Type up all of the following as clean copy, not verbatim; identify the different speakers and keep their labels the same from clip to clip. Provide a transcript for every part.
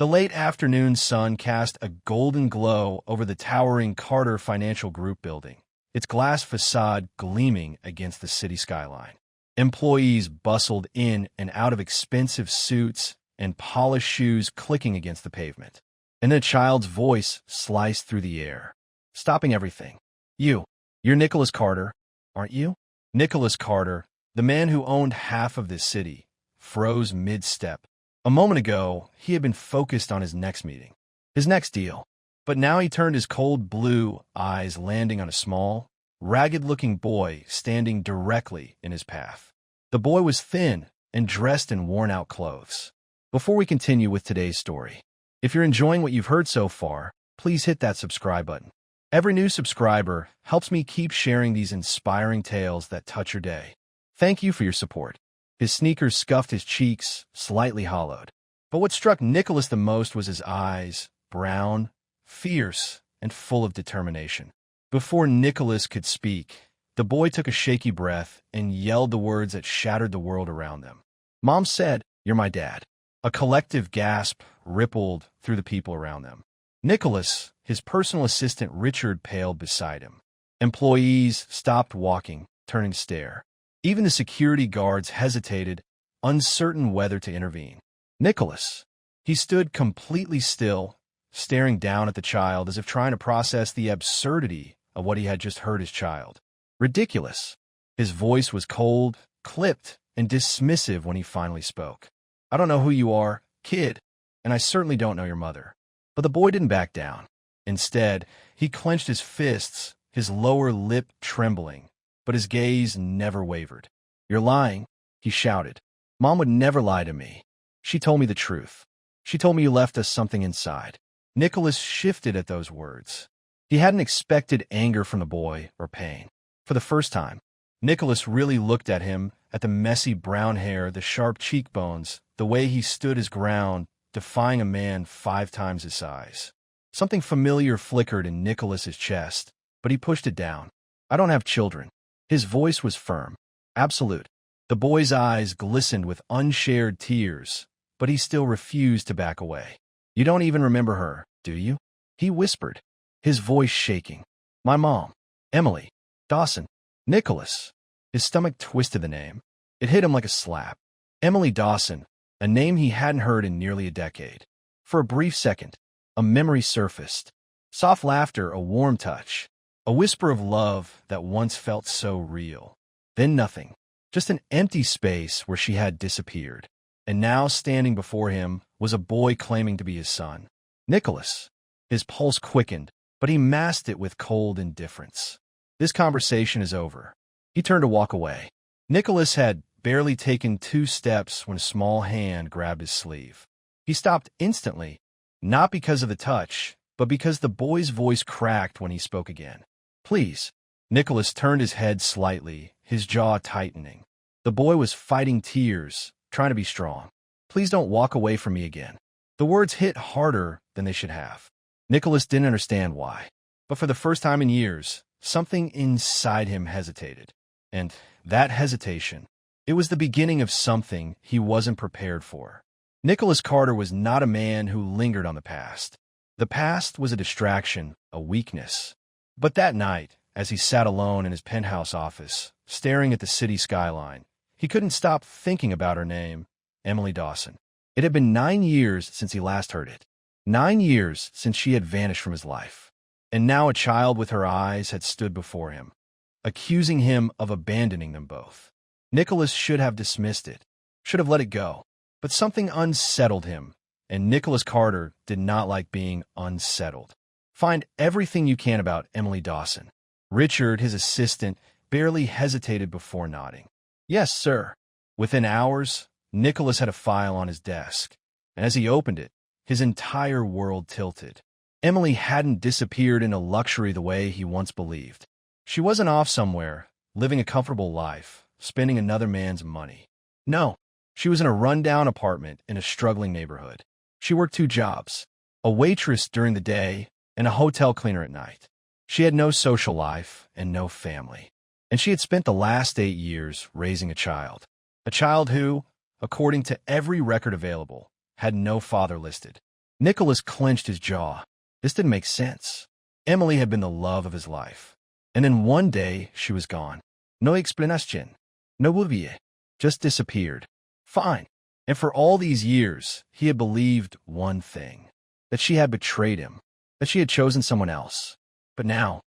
Speaker 1: The late afternoon sun cast a golden glow over the towering Carter Financial Group building, its glass facade gleaming against the city skyline. Employees bustled in and out of expensive suits and polished shoes clicking against the pavement. And a child's voice sliced through the air, stopping everything. You're Nicholas Carter, aren't you? Nicholas Carter, the man who owned half of this city, froze mid-step. A moment ago, he had been focused on his next meeting, his next deal. But now he turned his cold blue eyes landing on a small, ragged-looking boy standing directly in his path. The boy was thin and dressed in worn-out clothes. Before we continue with today's story, if you're enjoying what you've heard so far, please hit that subscribe button. Every new subscriber helps me keep sharing these inspiring tales that touch your day. Thank you for your support. His sneakers scuffed his cheeks, slightly hollowed. But what struck Nicholas the most was his eyes, brown, fierce, and full of determination. Before Nicholas could speak, the boy took a shaky breath and yelled the words that shattered the world around them. "Mom said, you're my dad." A collective gasp rippled through the people around them. Nicholas, his personal assistant Richard, paled beside him. Employees stopped walking, turning to stare. Even the security guards hesitated, uncertain whether to intervene. Nicholas. He stood completely still, staring down at the child as if trying to process the absurdity of what he had just heard his child. Ridiculous. His voice was cold, clipped, and dismissive when he finally spoke. "I don't know who you are, kid, and I certainly don't know your mother." But the boy didn't back down. Instead, he clenched his fists, his lower lip trembling, but his gaze never wavered. "You're lying," he shouted. "Mom would never lie to me. She told me the truth. She told me you left us something inside." Nicholas shifted at those words. He hadn't expected anger from the boy or pain. For the first time, Nicholas really looked at him, at the messy brown hair, the sharp cheekbones, the way he stood his ground, defying a man 5 times his size. Something familiar flickered in Nicholas's chest, but he pushed it down. "I don't have children." His voice was firm, absolute. The boy's eyes glistened with unshared tears, but he still refused to back away. "You don't even remember her, do you?" he whispered, his voice shaking. "My mom, Emily Dawson." Nicholas. His stomach twisted the name. It hit him like a slap. Emily Dawson, a name he hadn't heard in nearly a decade. For a brief second, a memory surfaced. Soft laughter, a warm touch. A whisper of love that once felt so real. Then nothing. Just an empty space where she had disappeared. And now standing before him was a boy claiming to be his son. Nicholas. His pulse quickened, but he masked it with cold indifference. This conversation is over. He turned to walk away. Nicholas had barely taken 2 steps when a small hand grabbed his sleeve. He stopped instantly, not because of the touch, but because the boy's voice cracked when he spoke again. "Please." Nicholas turned his head slightly, his jaw tightening. The boy was fighting tears, trying to be strong. "Please don't walk away from me again." The words hit harder than they should have. Nicholas didn't understand why. But for the first time in years, something inside him hesitated. And that hesitation, it was the beginning of something he wasn't prepared for. Nicholas Carter was not a man who lingered on the past. The past was a distraction, a weakness. But that night, as he sat alone in his penthouse office, staring at the city skyline, he couldn't stop thinking about her name, Emily Dawson. It had been 9 years since he last heard it. 9 years since she had vanished from his life. And now a child with her eyes had stood before him, accusing him of abandoning them both. Nicholas should have dismissed it, should have let it go. But something unsettled him, and Nicholas Carter did not like being unsettled. Find everything you can about Emily Dawson. Richard, his assistant, barely hesitated before nodding. "Yes, sir." Within hours, Nicholas had a file on his desk, and as he opened it, his entire world tilted. Emily hadn't disappeared into luxury the way he once believed. She wasn't off somewhere, living a comfortable life, spending another man's money. No, she was in a rundown apartment in a struggling neighborhood. She worked 2 jobs, a waitress during the day and a hotel cleaner at night. She had no social life and no family. And she had spent the last 8 years raising a child who, according to every record available, had no father listed. Nicholas clenched his jaw. This didn't make sense. Emily had been the love of his life. And then one day, she was gone. No explanation. No volvió. Just disappeared. Fine. And for all these years, he had believed one thing. That she had betrayed him. That she had chosen someone else. But now,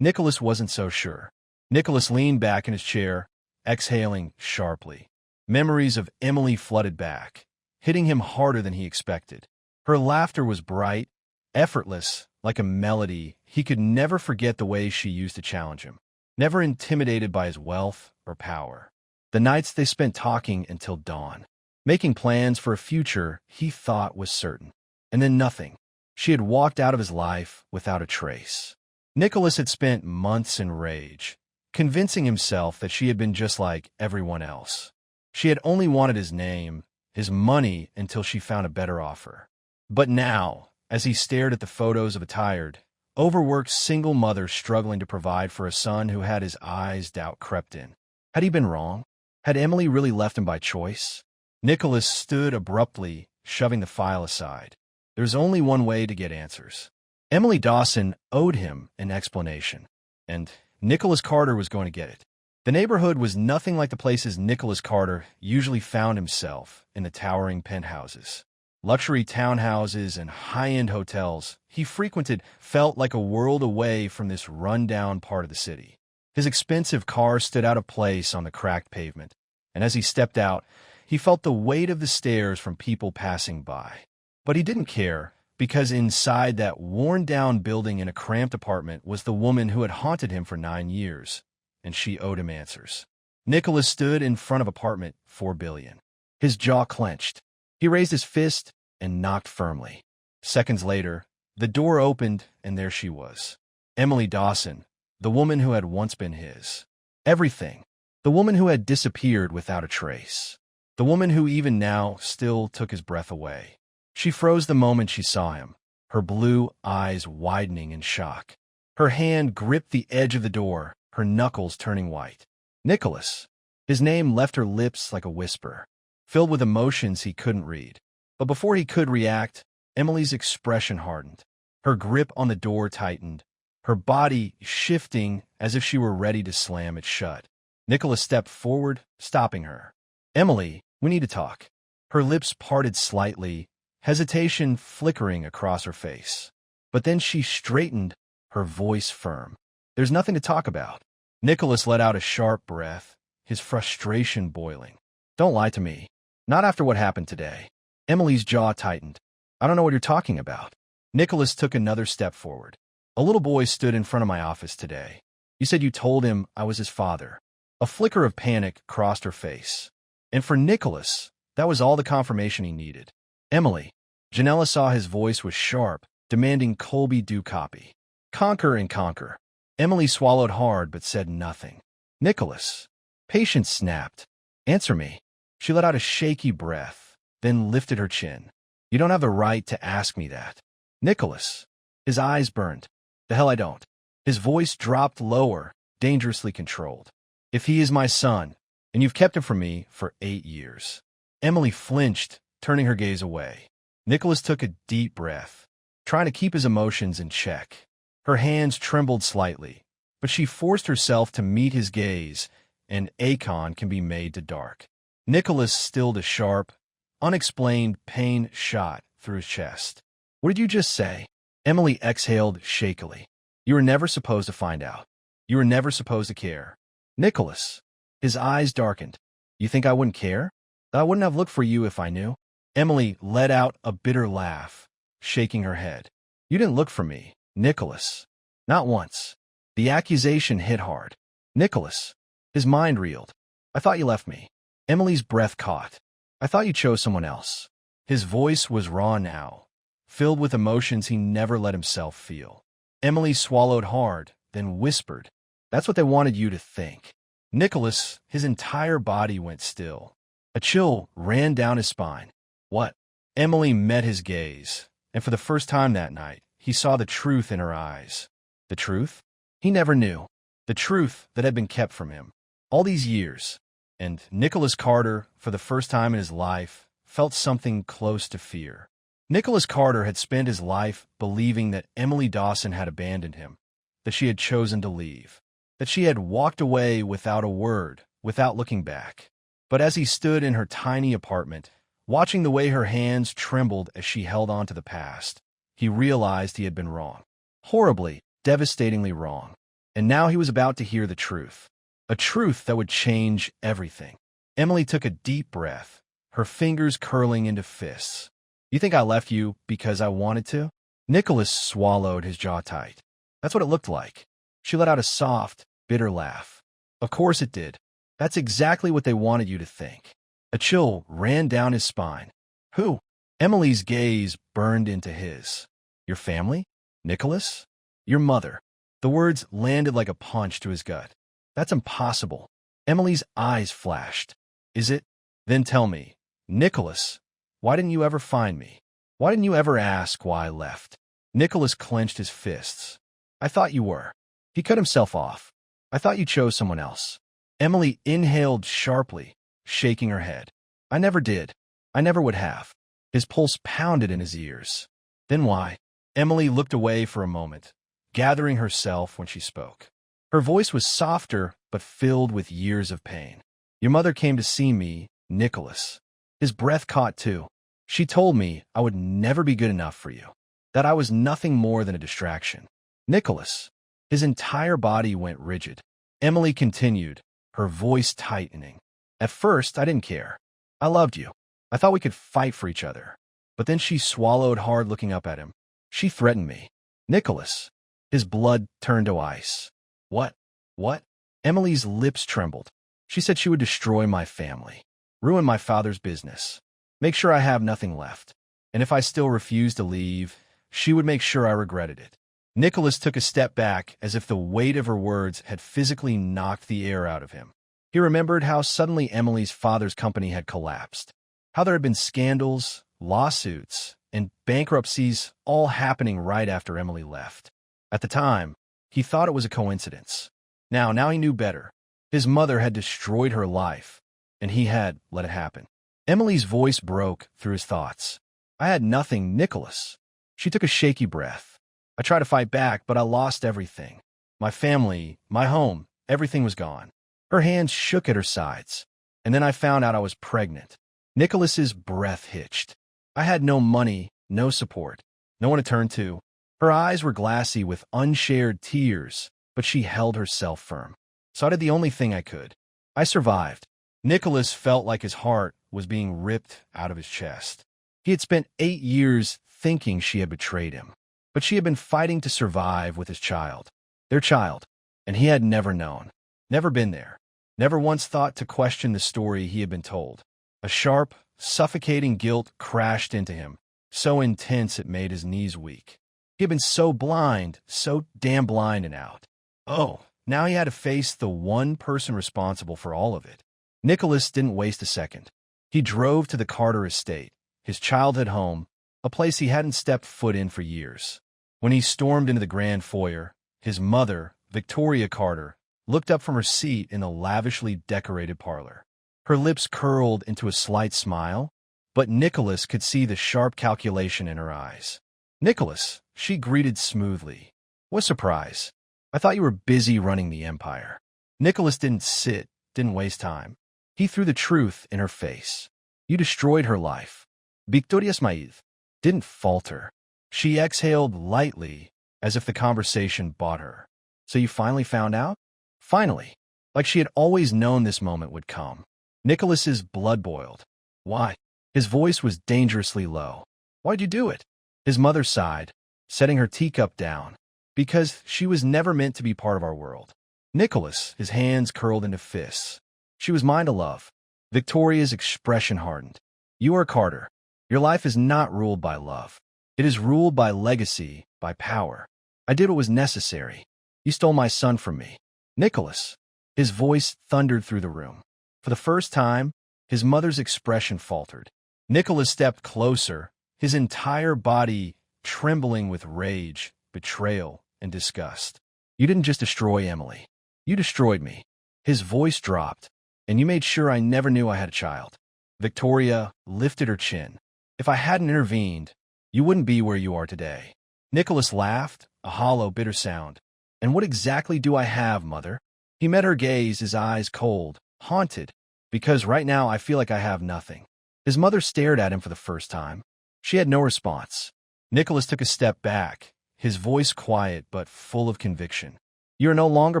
Speaker 1: Nicholas wasn't so sure. Nicholas leaned back in his chair, exhaling sharply. Memories of Emily flooded back, hitting him harder than he expected. Her laughter was bright, effortless, like a melody. He could never forget the way she used to challenge him, never intimidated by his wealth or power. The nights they spent talking until dawn, making plans for a future he thought was certain. And then nothing. She had walked out of his life without a trace. Nicholas had spent months in rage, convincing himself that she had been just like everyone else. She had only wanted his name, his money, until she found a better offer. But now, as he stared at the photos of a tired, overworked single mother struggling to provide for a son who had his eyes, doubt crept in. Had he been wrong? Had Emily really left him by choice? Nicholas stood abruptly, shoving the file aside. There's only one way to get answers. Emily Dawson owed him an explanation, and Nicholas Carter was going to get it. The neighborhood was nothing like the places Nicholas Carter usually found himself in the towering penthouses. Luxury townhouses and high-end hotels he frequented felt like a world away from this run-down part of the city. His expensive car stood out of place on the cracked pavement, and as he stepped out, he felt the weight of the stares from people passing by. But he didn't care, because inside that worn-down building in a cramped apartment was the woman who had haunted him for 9 years, and she owed him answers. Nicholas stood in front of apartment 4 billion. His jaw clenched. He raised his fist and knocked firmly. Seconds later, the door opened, and there she was. Emily Dawson, the woman who had once been his. Everything. The woman who had disappeared without a trace. The woman who even now still took his breath away. She froze the moment she saw him, her blue eyes widening in shock. Her hand gripped the edge of the door, her knuckles turning white. Nicholas. His name left her lips like a whisper, filled with emotions he couldn't read. But before he could react, Emily's expression hardened. Her grip on the door tightened, her body shifting as if she were ready to slam it shut. Nicholas stepped forward, stopping her. Emily, we need to talk. Her lips parted slightly, hesitation flickering across her face. But then she straightened, her voice firm. There's nothing to talk about. Nicholas let out a sharp breath, his frustration boiling. Don't lie to me. Not after what happened today. Emily's jaw tightened. I don't know what you're talking about. Nicholas took another step forward. A little boy stood in front of my office today. You said you told him I was his father. A flicker of panic crossed her face. And for Nicholas, that was all the confirmation he needed. Emily. Janella saw his voice was sharp, demanding Colby do copy. Conquer and conquer. Emily swallowed hard but said nothing. Nicholas. Patience snapped. Answer me. She let out a shaky breath, then lifted her chin. You don't have the right to ask me that. Nicholas. His eyes burned. The hell I don't. His voice dropped lower, dangerously controlled. If he is my son, and you've kept him from me for 8 years. Emily flinched, turning her gaze away. Nicholas took a deep breath, trying to keep his emotions in check. Her hands trembled slightly, but she forced herself to meet his gaze, and Akon can be made to dark. Nicholas stilled a sharp, unexplained pain shot through his chest. What did you just say? Emily exhaled shakily. You were never supposed to find out. You were never supposed to care. Nicholas. His eyes darkened. You think I wouldn't care? That I wouldn't have looked for you if I knew? Emily let out a bitter laugh, shaking her head. You didn't look for me, Nicholas. Not once. The accusation hit hard. Nicholas. His mind reeled. I thought you left me. Emily's breath caught. I thought you chose someone else. His voice was raw now, filled with emotions he never let himself feel. Emily swallowed hard, then whispered, That's what they wanted you to think. Nicholas, his entire body went still. A chill ran down his spine. What? Emily met his gaze, and for the first time that night, he saw the truth in her eyes. The truth? He never knew. The truth that had been kept from him. All these years. And Nicholas Carter, for the first time in his life, felt something close to fear. Nicholas Carter had spent his life believing that Emily Dawson had abandoned him, that she had chosen to leave, that she had walked away without a word, without looking back. But as he stood in her tiny apartment, watching the way her hands trembled as she held on to the past, he realized he had been wrong. Horribly, devastatingly wrong. And now he was about to hear the truth. A truth that would change everything. Emily took a deep breath, her fingers curling into fists. You think I left you because I wanted to? Nicholas swallowed, his jaw tight. That's what it looked like. She let out a soft, bitter laugh. Of course it did. That's exactly what they wanted you to think. A chill ran down his spine. Who? Emily's gaze burned into his. Your family? Nicholas? Your mother. The words landed like a punch to his gut. That's impossible. Emily's eyes flashed. Is it? Then tell me, Nicholas, why didn't you ever find me? Why didn't you ever ask why I left? Nicholas clenched his fists. I thought you were. He cut himself off. I thought you chose someone else. Emily inhaled sharply, shaking her head. I never did. I never would have. His pulse pounded in his ears. Then why? Emily looked away for a moment, gathering herself when she spoke. Her voice was softer, but filled with years of pain. Your mother came to see me, Nicholas. His breath caught too. She told me I would never be good enough for you, that I was nothing more than a distraction. Nicholas. His entire body went rigid. Emily continued, her voice tightening. At first, I didn't care. I loved you. I thought we could fight for each other. But then she swallowed hard, looking up at him. She threatened me. Nicholas. His blood turned to ice. What? What? Emily's lips trembled. She said she would destroy my family, ruin my father's business, make sure I have nothing left. And if I still refused to leave, she would make sure I regretted it. Nicholas took a step back as if the weight of her words had physically knocked the air out of him. He remembered how suddenly Emily's father's company had collapsed, how there had been scandals, lawsuits, and bankruptcies all happening right after Emily left. At the time, he thought it was a coincidence. Now he knew better. His mother had destroyed her life, and he had let it happen. Emily's voice broke through his thoughts. I had nothing, Nicholas. She took a shaky breath. I tried to fight back, but I lost everything. My family, my home, everything was gone. Her hands shook at her sides. And then I found out I was pregnant. Nicholas's breath hitched. I had no money, no support, no one to turn to. Her eyes were glassy with unshared tears, but she held herself firm. So I did the only thing I could. I survived. Nicholas felt like his heart was being ripped out of his chest. He had spent 8 years thinking she had betrayed him, but she had been fighting to survive with his child, their child, and he had never known, never been there, never once thought to question the story he had been told. A sharp, suffocating guilt crashed into him, so intense it made his knees weak. He had been so blind, so damn blind and out. Oh, now he had to face the one person responsible for all of it. Nicholas didn't waste a second. He drove to the Carter estate, his childhood home, a place he hadn't stepped foot in for years. When he stormed into the grand foyer, his mother, Victoria Carter, looked up from her seat in the lavishly decorated parlor. Her lips curled into a slight smile, but Nicholas could see the sharp calculation in her eyes. Nicholas, she greeted smoothly. What surprise. I thought you were busy running the empire. Nicholas didn't sit, didn't waste time. He threw the truth in her face. You destroyed her life. Victoria Smaiz didn't falter. She exhaled lightly, as if the conversation bought her. So you finally found out? Finally. Like she had always known this moment would come. Nicholas's blood boiled. Why? His voice was dangerously low. Why'd you do it? His mother sighed, setting her teacup down. Because she was never meant to be part of our world. Nicholas, his hands curled into fists. She was mine to love. Victoria's expression hardened. You are Carter. Your life is not ruled by love. It is ruled by legacy, by power. I did what was necessary. You stole my son from me. Nicholas. His voice thundered through the room. For the first time, his mother's expression faltered. Nicholas stepped closer, his entire body trembling with rage, betrayal, and disgust. You didn't just destroy Emily. You destroyed me. His voice dropped, and you made sure I never knew I had a child. Victoria lifted her chin. If I hadn't intervened, you wouldn't be where you are today." Nicholas laughed, a hollow, bitter sound. "And what exactly do I have, Mother?" He met her gaze, his eyes cold, haunted. "Because right now I feel like I have nothing." His mother stared at him for the first time. She had no response. Nicholas took a step back, his voice quiet but full of conviction. "You are no longer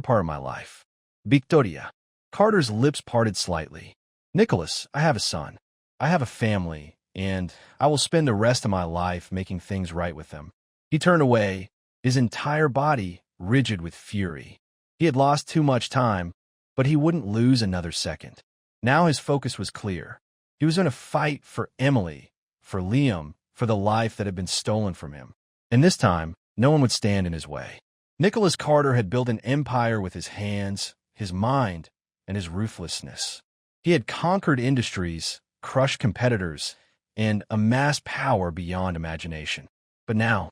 Speaker 1: part of my life. Victoria." Carter's lips parted slightly. "Nicholas, I have a son. I have a family, and I will spend the rest of my life making things right with them." He turned away, his entire body rigid with fury. He had lost too much time, but he wouldn't lose another second. Now his focus was clear. He was in a fight for Emily, for Liam, for the life that had been stolen from him. And this time, no one would stand in his way. Nicholas Carter had built an empire with his hands, his mind, and his ruthlessness. He had conquered industries, crushed competitors, and amassed power beyond imagination. But now,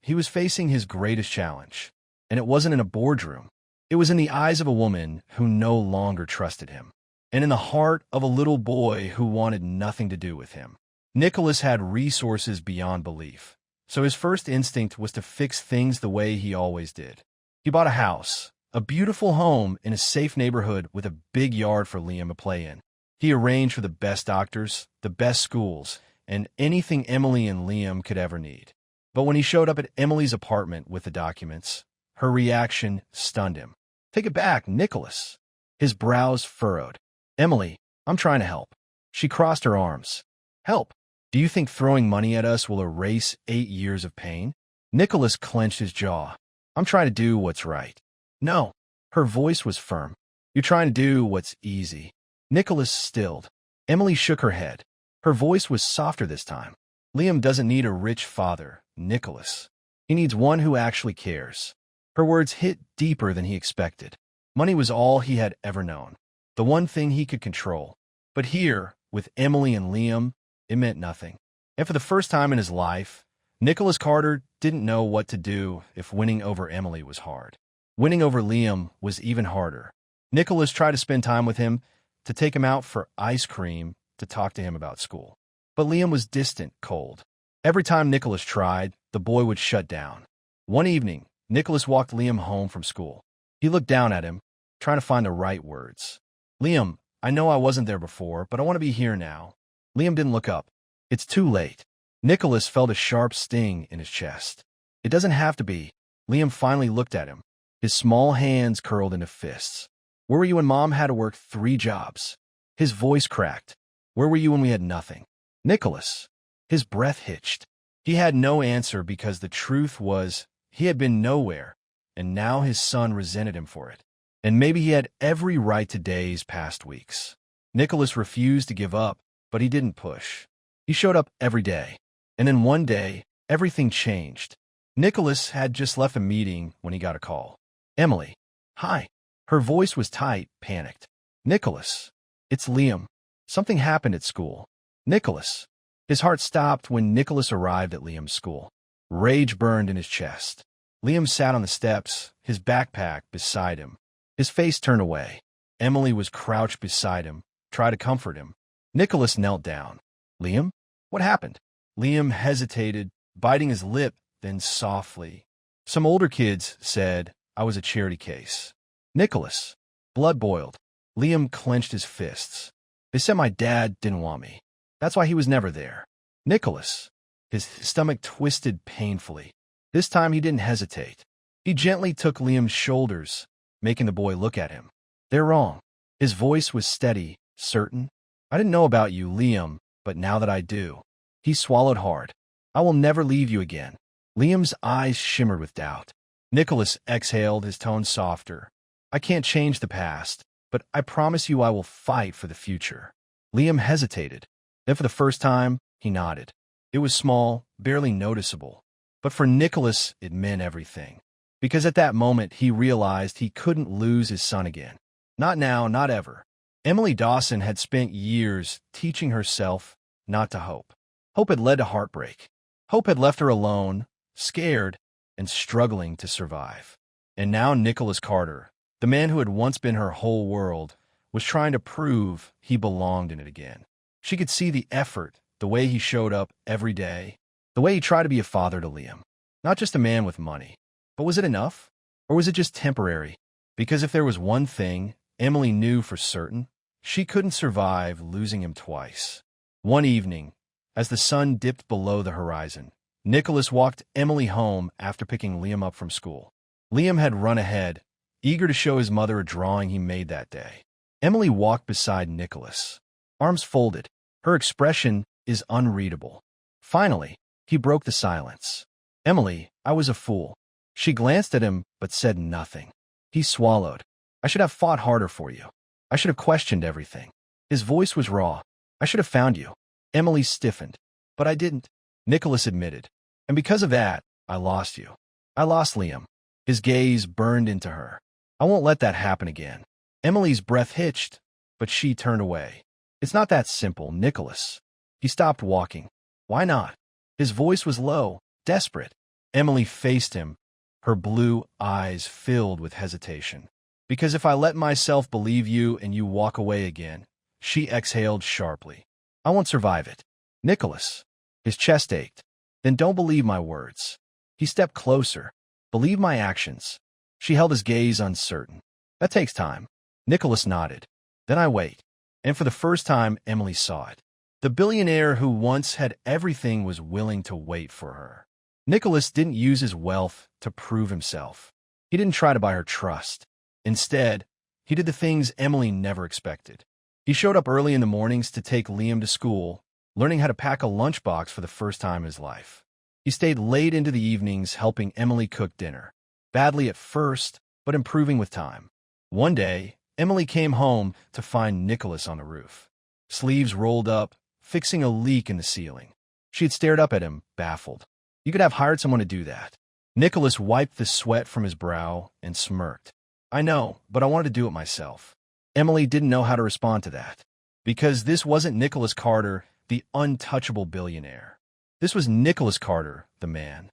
Speaker 1: he was facing his greatest challenge. And it wasn't in a boardroom. It was in the eyes of a woman who no longer trusted him, and in the heart of a little boy who wanted nothing to do with him. Nicholas had resources beyond belief, so his first instinct was to fix things the way he always did. He bought a house, a beautiful home in a safe neighborhood with a big yard for Liam to play in. He arranged for the best doctors, the best schools, and anything Emily and Liam could ever need. But when he showed up at Emily's apartment with the documents, her reaction stunned him. "Take it back, Nicholas." His brows furrowed. "Emily, I'm trying to help." She crossed her arms. "Help? Do you think throwing money at us will erase 8 years of pain?" Nicholas clenched his jaw. "I'm trying to do what's right." "No." Her voice was firm. "You're trying to do what's easy." Nicholas stilled. Emily shook her head. Her voice was softer this time. "Liam doesn't need a rich father, Nicholas. He needs one who actually cares." Her words hit deeper than he expected. Money was all he had ever known, the one thing he could control. But here, with Emily and Liam, it meant nothing. And for the first time in his life, Nicholas Carter didn't know what to do if winning over Emily was hard. Winning over Liam was even harder. Nicholas tried to spend time with him, to take him out for ice cream, to talk to him about school. But Liam was distant, cold. Every time Nicholas tried, the boy would shut down. One evening, Nicholas walked Liam home from school. He looked down at him, trying to find the right words. "Liam, I know I wasn't there before, but I want to be here now." Liam didn't look up. "It's too late." Nicholas felt a sharp sting in his chest. "It doesn't have to be." Liam finally looked at him, his small hands curled into fists. "Where were you when Mom had to work 3 jobs? His voice cracked. "Where were you when we had nothing?" "Nicholas." His breath hitched. He had no answer because the truth was he had been nowhere, and now his son resented him for it. And maybe he had every right to days past weeks. Nicholas refused to give up, but he didn't push. He showed up every day. And then one day, everything changed. Nicholas had just left a meeting when he got a call. "Emily." "Hi." Her voice was tight, panicked. "Nicholas." "It's Liam. Something happened at school." "Nicholas." His heart stopped when Nicholas arrived at Liam's school. Rage burned in his chest. Liam sat on the steps, his backpack beside him. His face turned away. Emily was crouched beside him, trying to comfort him. Nicholas knelt down. "Liam? What happened?" Liam hesitated, biting his lip, then softly. "Some older kids said I was a charity case." "Nicholas." Blood boiled. Liam clenched his fists. "They said my dad didn't want me. That's why he was never there." "Nicholas." His stomach twisted painfully. This time he didn't hesitate. He gently took Liam's shoulders, making the boy look at him. "They're wrong." His voice was steady, certain. "I didn't know about you, Liam, but now that I do." He swallowed hard. "I will never leave you again." Liam's eyes shimmered with doubt. Nicholas exhaled, his tone softer. "I can't change the past, but I promise you I will fight for the future." Liam hesitated. Then for the first time, he nodded. It was small, barely noticeable. But for Nicholas, it meant everything. Because at that moment, he realized he couldn't lose his son again. Not now, not ever. Emily Dawson had spent years teaching herself not to hope. Hope had led to heartbreak. Hope had left her alone, scared, and struggling to survive. And now Nicholas Carter, the man who had once been her whole world, was trying to prove he belonged in it again. She could see the effort, the way he showed up every day, The way he tried to be a father to Liam. Not just a man with money. But was it enough? Or was it just temporary? Because if there was one thing Emily knew for certain, she couldn't survive losing him twice. One evening, as the sun dipped below the horizon, Nicholas walked Emily home after picking Liam up from school. Liam had run ahead, eager to show his mother a drawing he made that day. Emily walked beside Nicholas, arms folded. Her expression is unreadable. Finally, he broke the silence. "Emily, I was a fool." She glanced at him but said nothing. He swallowed. "I should have fought harder for you. I should have questioned everything." His voice was raw. "I should have found you." Emily stiffened. "But I didn't," Nicholas admitted. "And because of that, I lost you. I lost Liam." His gaze burned into her. "I won't let that happen again." Emily's breath hitched, but she turned away. "It's not that simple, Nicholas." He stopped walking. "Why not?" His voice was low, desperate. Emily faced him, her blue eyes filled with hesitation. "Because if I let myself believe you and you walk away again," she exhaled sharply, "I won't survive it." "Nicholas." His chest ached. "Then don't believe my words." He stepped closer. "Believe my actions." She held his gaze uncertain. "That takes time." Nicholas nodded. "Then I wait." And for the first time, Emily saw it. The billionaire who once had everything was willing to wait for her. Nicholas didn't use his wealth to prove himself. He didn't try to buy her trust. Instead, he did the things Emily never expected. He showed up early in the mornings to take Liam to school, learning how to pack a lunchbox for the first time in his life. He stayed late into the evenings helping Emily cook dinner. Badly at first, but improving with time. One day, Emily came home to find Nicholas on the roof. Sleeves rolled up, fixing a leak in the ceiling. She had stared up at him, baffled. "You could have hired someone to do that." Nicholas wiped the sweat from his brow and smirked. "I know, but I wanted to do it myself." Emily didn't know how to respond to that. Because this wasn't Nicholas Carter, the untouchable billionaire. This was Nicholas Carter, the man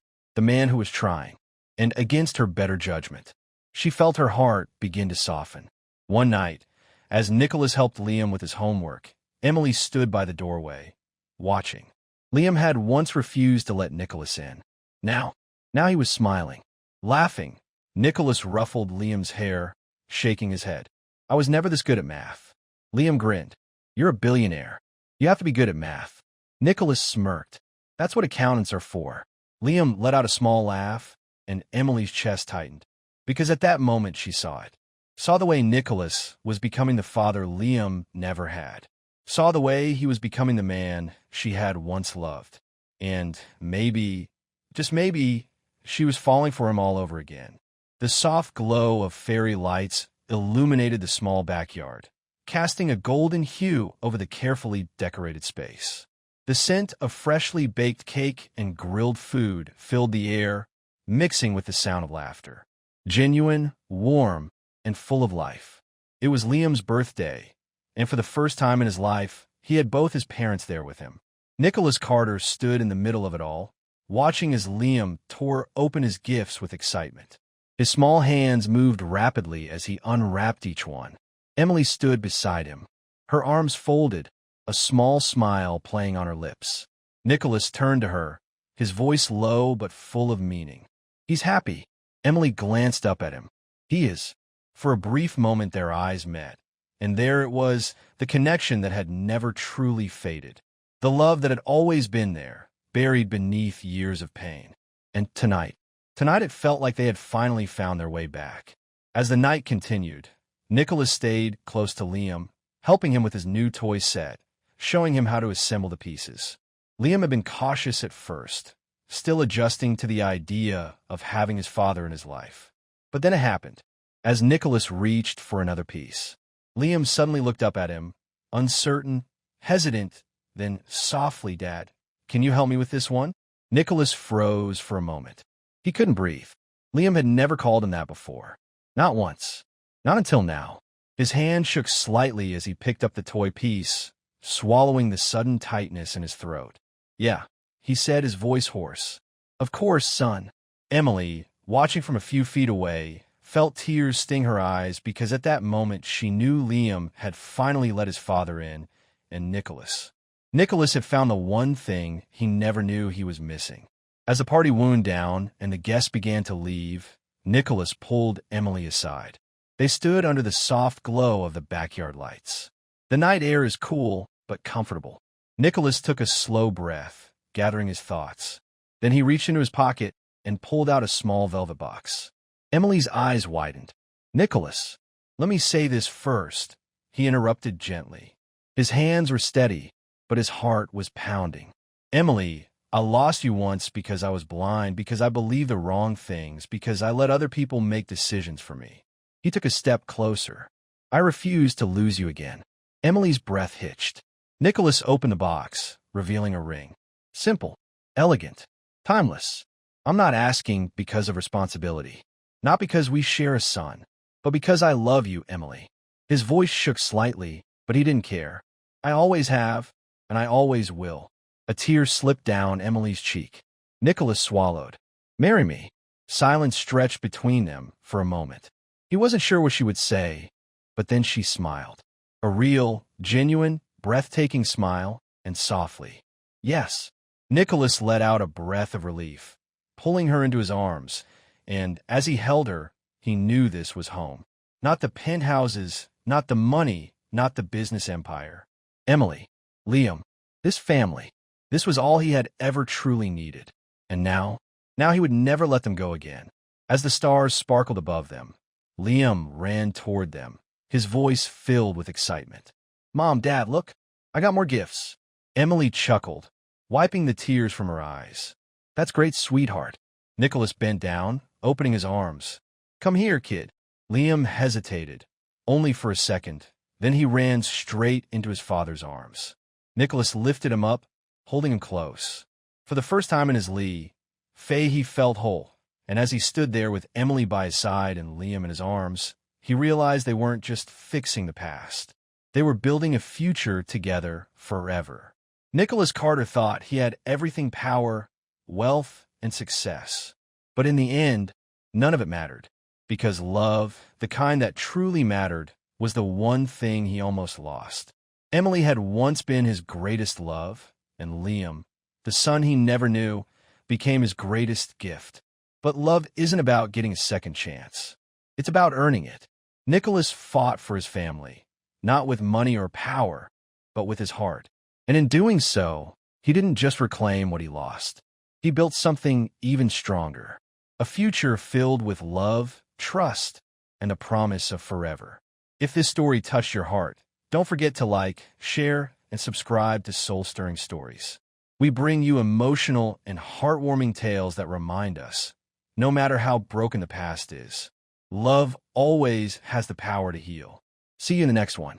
Speaker 1: who was trying, and against her better judgment. She felt her heart begin to soften. One night, as Nicholas helped Liam with his homework, Emily stood by the doorway, watching. Liam had once refused to let Nicholas in. Now he was smiling, laughing. Nicholas ruffled Liam's hair, shaking his head. "I was never this good at math." Liam grinned. "You're a billionaire. You have to be good at math." Nicholas smirked. "That's what accountants are for." Liam let out a small laugh, and Emily's chest tightened. Because at that moment she saw it. Saw the way Nicholas was becoming the father Liam never had. Saw the way he was becoming the man she had once loved. And maybe, just maybe, she was falling for him all over again. The soft glow of fairy lights illuminated the small backyard, casting a golden hue over the carefully decorated space. The scent of freshly baked cake and grilled food filled the air, mixing with the sound of laughter. Genuine, warm, and full of life. It was Liam's birthday, and for the first time in his life, he had both his parents there with him. Nicholas Carter stood in the middle of it all, watching as Liam tore open his gifts with excitement. His small hands moved rapidly as he unwrapped each one. Emily stood beside him, her arms folded, a small smile playing on her lips. Nicholas turned to her, his voice low but full of meaning. "He's happy." Emily glanced up at him. "He is." For a brief moment their eyes met, and there it was, the connection that had never truly faded. The love that had always been there, buried beneath years of pain. And tonight it felt like they had finally found their way back. As the night continued, Nicholas stayed close to Liam, helping him with his new toy set, showing him how to assemble the pieces. Liam had been cautious at first, still adjusting to the idea of having his father in his life. But then it happened. As Nicholas reached for another piece, Liam suddenly looked up at him, uncertain, hesitant, then softly, "Dad, can you help me with this one?" Nicholas froze for a moment. He couldn't breathe. Liam had never called him that before. Not once. Not until now. His hand shook slightly as he picked up the toy piece, swallowing the sudden tightness in his throat. "Yeah," he said, his voice hoarse. "Of course, son." Emily, watching from a few feet away, felt tears sting her eyes because at that moment she knew Liam had finally let his father in, and Nicholas. Nicholas had found the one thing he never knew he was missing. As the party wound down and the guests began to leave, Nicholas pulled Emily aside. They stood under the soft glow of the backyard lights. The night air is cool, but comfortable. Nicholas took a slow breath, gathering his thoughts. Then he reached into his pocket and pulled out a small velvet box. Emily's eyes widened. "Nicholas, let me say this first," he interrupted gently. His hands were steady, but his heart was pounding. "Emily, I lost you once because I was blind, because I believed the wrong things, because I let other people make decisions for me." He took a step closer. "I refuse to lose you again." Emily's breath hitched. Nicholas opened the box, revealing a ring. "Simple, elegant, timeless. I'm not asking because of responsibility. Not because we share a son, but because I love you, Emily." His voice shook slightly, but he didn't care. "I always have, and I always will." A tear slipped down Emily's cheek. Nicholas swallowed. "Marry me." Silence stretched between them for a moment. He wasn't sure what she would say, but then she smiled. A real, genuine, breathtaking smile, and softly. "Yes." Nicholas let out a breath of relief, pulling her into his arms, and as he held her, he knew this was home. Not the penthouses, not the money, not the business empire. Emily, Liam, this family. This was all he had ever truly needed. And now he would never let them go again. As the stars sparkled above them, Liam ran toward them, his voice filled with excitement. "Mom, Dad, look, I got more gifts." Emily chuckled, wiping the tears from her eyes. "That's great, sweetheart." Nicholas bent down, opening his arms. "Come here, kid." Liam hesitated, only for a second. Then he ran straight into his father's arms. Nicholas lifted him up, holding him close. For the first time in his he felt whole, and as he stood there with Emily by his side and Liam in his arms, he realized they weren't just fixing the past. They were building a future together forever. Nicholas Carter thought he had everything: power, wealth, and success. But in the end, none of it mattered, because love, the kind that truly mattered, was the one thing he almost lost. Emily had once been his greatest love, and Liam, the son he never knew, became his greatest gift. But love isn't about getting a second chance. It's about earning it. Nicholas fought for his family, not with money or power, but with his heart. And in doing so, he didn't just reclaim what he lost. He built something even stronger, a future filled with love, trust, and a promise of forever. If this story touched your heart, don't forget to like, share, and subscribe to Soul Stirring Stories. We bring you emotional and heartwarming tales that remind us, no matter how broken the past is, love always has the power to heal. See you in the next one.